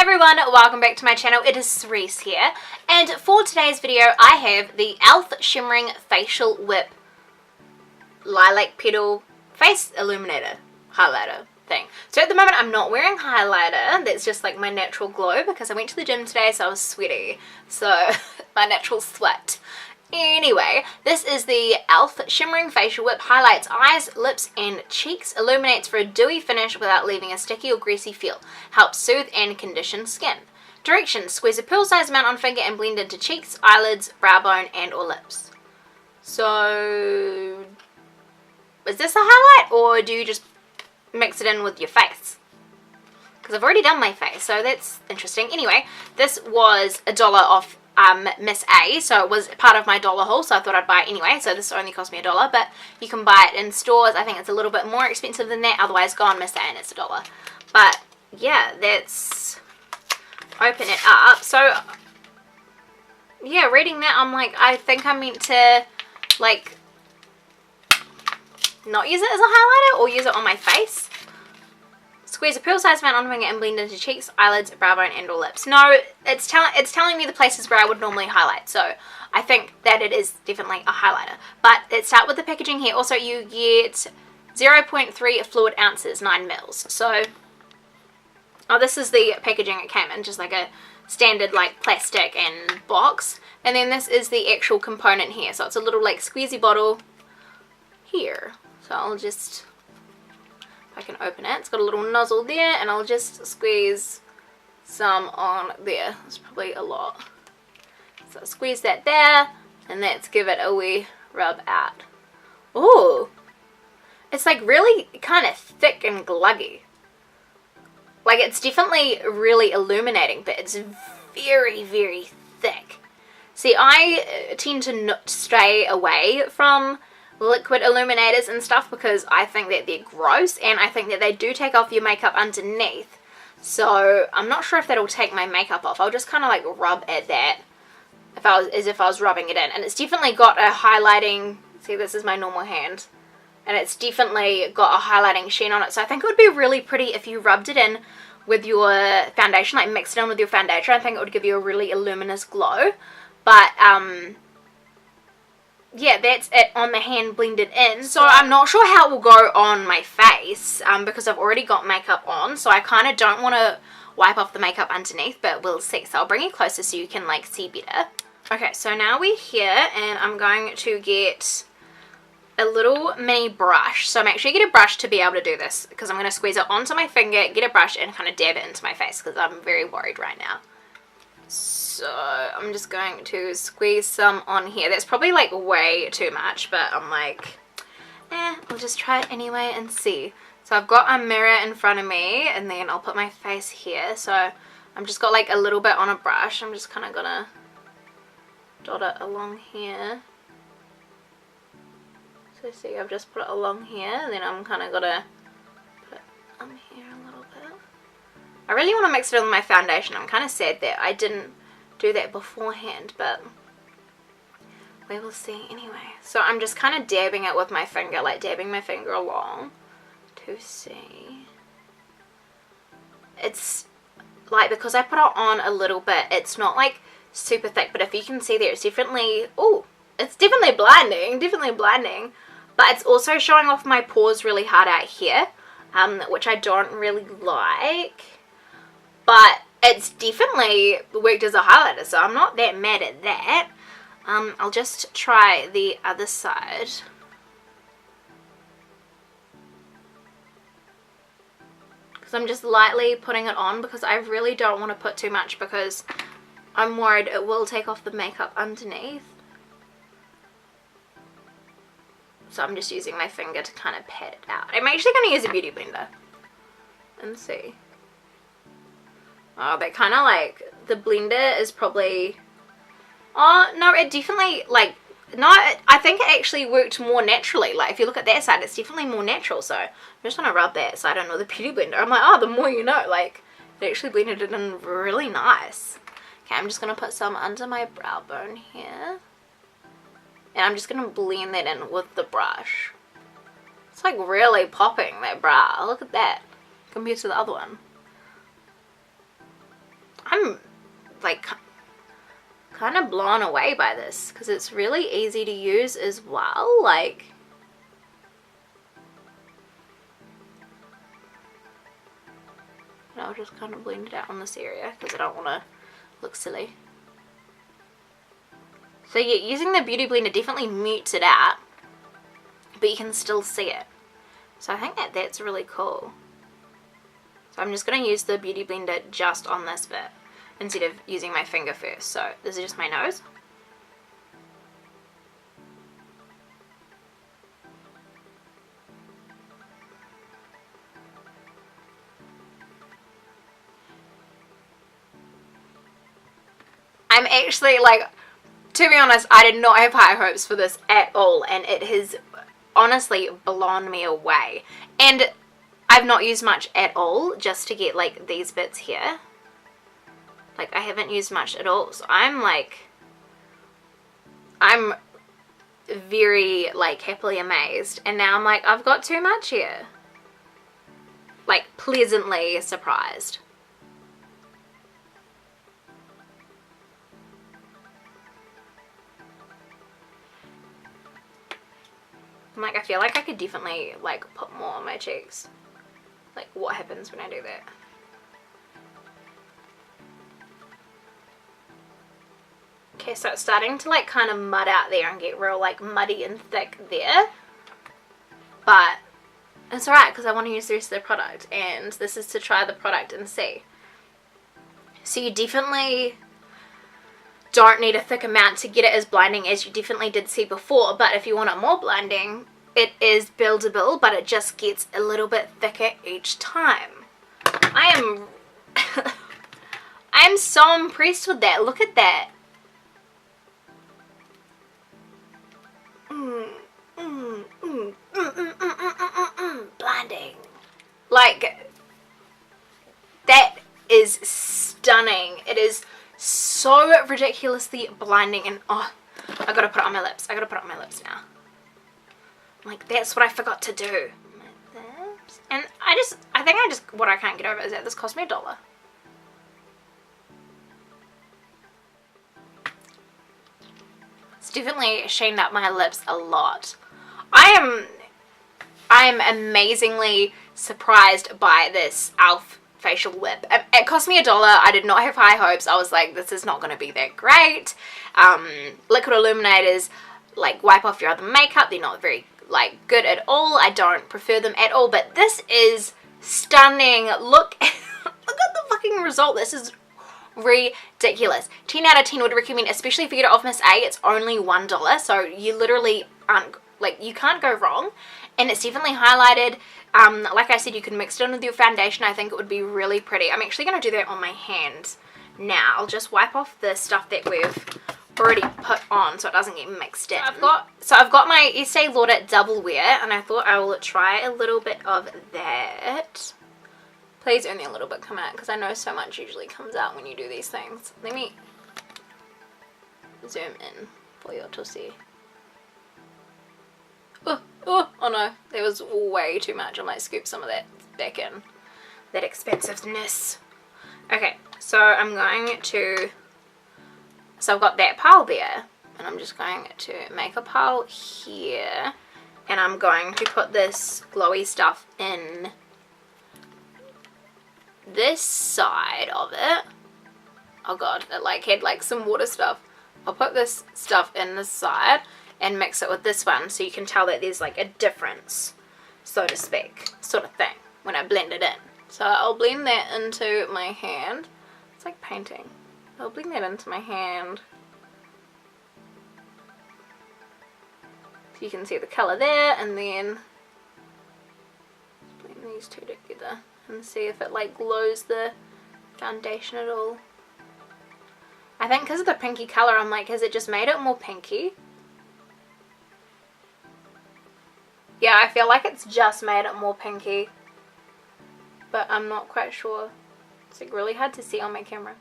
everyone, welcome back to my channel. It is Cerise here, and for today's video I have the e.l.f. Shimmering Facial Whip Lilac Petal Face Illuminator Highlighter thing. So at the moment I'm not wearing highlighter, that's just like my natural glow because I went to the gym today so I was sweaty, so my natural sweat. Anyway, this is the e.l.f. Shimmering Facial Whip. Highlights eyes, lips and cheeks. Illuminates for a dewy finish without leaving a sticky or greasy feel. Helps soothe and condition skin. Directions: squeeze a pill-sized amount on finger and blend into cheeks, eyelids, brow bone and or lips. So, is this a highlight or do you just mix it in with your face? Because I've already done my face, so that's interesting. Anyway, this was $1 off Miss A, so it was part of my dollar haul, so I thought I'd buy it anyway. So this only cost me $1, but you can buy it in stores. I think it's a little bit more expensive than that, otherwise go on Miss A and it's $1. But yeah, let's open it up. So yeah, reading that I'm like, I think I'm meant to like not use it as a highlighter or use it on my face. Squeeze a pill-sized amount on finger and blend into cheeks, eyelids, brow bone and or lips. No, it's telling me the places where I would normally highlight, so I think that it is definitely a highlighter. But let's start with the packaging here. Also, you get 0.3 fluid ounces, 9 mils. So, oh, this is the packaging it came in, just like a standard like plastic and box. And then this is the actual component here. So it's a little like squeezy bottle here. So I'll just, I can open it. It's got a little nozzle there and I'll just squeeze some on there. It's probably a lot. So I'll squeeze that there and let's give it a wee rub out. Ooh, it's like really kind of thick and gluggy. Like it's definitely really illuminating, but it's very, very thick. See, I tend to stray away from liquid illuminators and stuff because I think that they're gross and I think that they do take off your makeup underneath. So I'm not sure if that'll take my makeup off. I'll just kind of like rub at that as if I was rubbing it in. And it's definitely got a highlighting, see this is my normal hand, and it's definitely got a highlighting sheen on it. So I think it would be really pretty if you rubbed it in with your foundation, like mixed it in with your foundation. I think it would give you a really luminous glow. But yeah, that's it on the hand blended in. So I'm not sure how it will go on my face because I've already got makeup on. So I kind of don't want to wipe off the makeup underneath, but we'll see. So I'll bring it closer so you can like see better. Okay, so now we're here and I'm going to get a little mini brush. So make sure you get a brush to be able to do this because I'm going to squeeze it onto my finger, get a brush and kind of dab it into my face because I'm very worried right now. So I'm just going to squeeze some on here. That's probably like way too much, but I'm like, I'll just try it anyway and see. So I've got a mirror in front of me and then I'll put my face here. So I'm just got like a little bit on a brush. I'm just kind of gonna dot it along here. So see, I've just put it along here and then I'm kind of gonna put it on here a little bit. I really want to mix it with my foundation. I'm kind of sad that I didn't do that beforehand, but we will see anyway. So I'm just kind of dabbing it with my finger, like dabbing my finger along to see. It's like, because I put it on a little bit, it's not like super thick, but if you can see there, it's definitely, oh, it's definitely blinding, but it's also showing off my pores really hard out here, which I don't really like. But it's definitely worked as a highlighter, so I'm not that mad at that. I'll just try the other side. Because I'm just lightly putting it on because I really don't want to put too much because I'm worried it will take off the makeup underneath. So I'm just using my finger to kind of pat it out. I'm actually going to use a beauty blender and see. Oh, that kind of like, the blender is probably, oh no, it definitely like, no, I think it actually worked more naturally. Like if you look at that side, it's definitely more natural. So I'm just going to rub that so I don't know the beauty blender. I'm like, oh, the more you know, like it actually blended it in really nice. Okay, I'm just going to put some under my brow bone here. And I'm just going to blend that in with the brush. It's like really popping, that brow. Look at that compared to the other one. blown away by this because it's really easy to use as well. Like, and I'll just kind of blend it out on this area because I don't want to look silly. So yeah, using the Beauty Blender definitely mutes it out, but you can still see it. So I think that that's really cool. So I'm just going to use the Beauty Blender just on this bit instead of using my finger first. So this is just my nose. I'm actually, like, to be honest, I did not have high hopes for this at all, and it has honestly blown me away. And I've not used much at all, just to get, like, these bits here. Like, I haven't used much at all, so I'm very, like, happily amazed. And now I'm like, I've got too much here. Like, pleasantly surprised. I'm like, I feel like I could definitely, like, put more on my cheeks. Like, what happens when I do that? Okay, so it's starting to, like, kind of mud out there and get real, like, muddy and thick there. But it's alright because I want to use the rest of the product. And this is to try the product and see. So you definitely don't need a thick amount to get it as blinding as you definitely did see before, but if you want it more blinding, it is buildable, but it just gets a little bit thicker each time. I am so impressed with that. Look at that. Blinding. Like, that is stunning. It is so ridiculously blinding, and oh, I gotta put it on my lips. I gotta put it on my lips now. Like, that's what I forgot to do. And what I can't get over is that this cost me $1. It's definitely shaded up my lips a lot. I am amazingly surprised by this e.l.f. facial whip. It cost me $1. I did not have high hopes. I was like, this is not going to be that great. Liquid illuminators, like, wipe off your other makeup. They're not very, like, good at all. I don't prefer them at all, but this is stunning. Look at the fucking result. This is ridiculous. 10 out of 10 would recommend, especially if you get it off Miss A. It's only $1, so you literally aren't, like, you can't go wrong. And it's definitely highlighted. Like I said, you can mix it in with your foundation. I think it would be really pretty. I'm actually going to do that on my hands now. I'll just wipe off the stuff that we've already put on so it doesn't get mixed in. I've got my Issei Lauder Double Wear, and I thought I will try a little bit of that. Please only a little bit come out, because I know so much usually comes out when you do these things. Let me zoom in for you to see. Oh no, there was way too much. I might scoop some of that back in. That expensiveness. Okay, so I'm going to, so I've got that pile there, and I'm just going to make a pile here, and I'm going to put this glowy stuff in this side of it. Oh god, it like had like some water stuff. I'll put this stuff in this side and mix it with this one so you can tell that there's like a difference, so to speak, sort of thing, when I blend it in. So I'll blend that into my hand. It's like painting. I'll blend that into my hand so you can see the colour there, and then blend these two together and see if it like glows the foundation at all. I think because of the pinky colour, I'm like, has it just made it more pinky? Yeah, I feel like it's just made it more pinky, but I'm not quite sure. It's like really hard to see on my camera.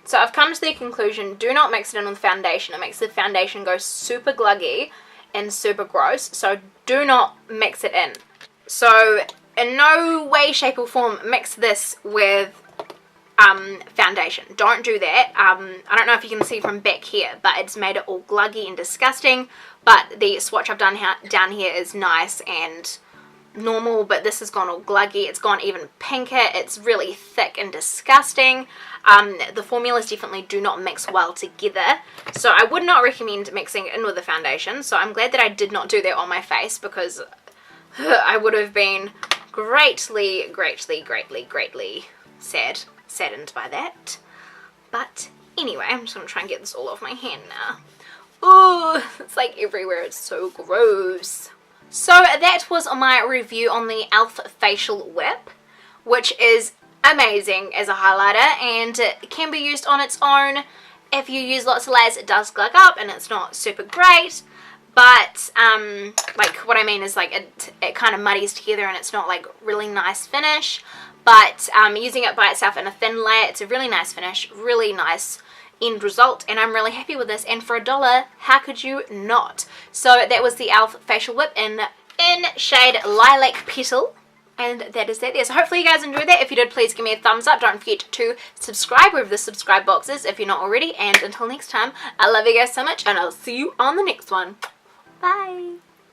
So I've come to the conclusion, do not mix it in with foundation. It makes the foundation go super gluggy and super gross, so do not mix it in. So in no way, shape or form mix this with foundation. Don't do that. I don't know if you can see from back here, but it's made it all gluggy and disgusting. But the swatch I've done down here is nice and normal, but this has gone all gluggy. It's gone even pinker. It's really thick and disgusting. The formulas definitely do not mix well together, so I would not recommend mixing it in with the foundation. So I'm glad that I did not do that on my face, because I would have been greatly saddened by that. But anyway, I'm just going to try and get this all off my hand now. Ooh, it's like everywhere. It's so gross. So that was my review on the e.l.f. Facial Whip, which is amazing as a highlighter, and it can be used on its own. If you use lots of layers, it does glug up and it's not super great. But like what I mean is like it kind of muddies together and it's not like really nice finish. But using it by itself in a thin layer, it's a really nice finish, really nice end result, and I'm really happy with this. And for $1, how could you not? So that was the e.l.f. Facial Whip in shade Lilac Petal. And that is that there. So hopefully you guys enjoyed that. If you did, please give me a thumbs up. Don't forget to subscribe wherever the subscribe box is if you're not already. And until next time, I love you guys so much, and I'll see you on the next one. Bye.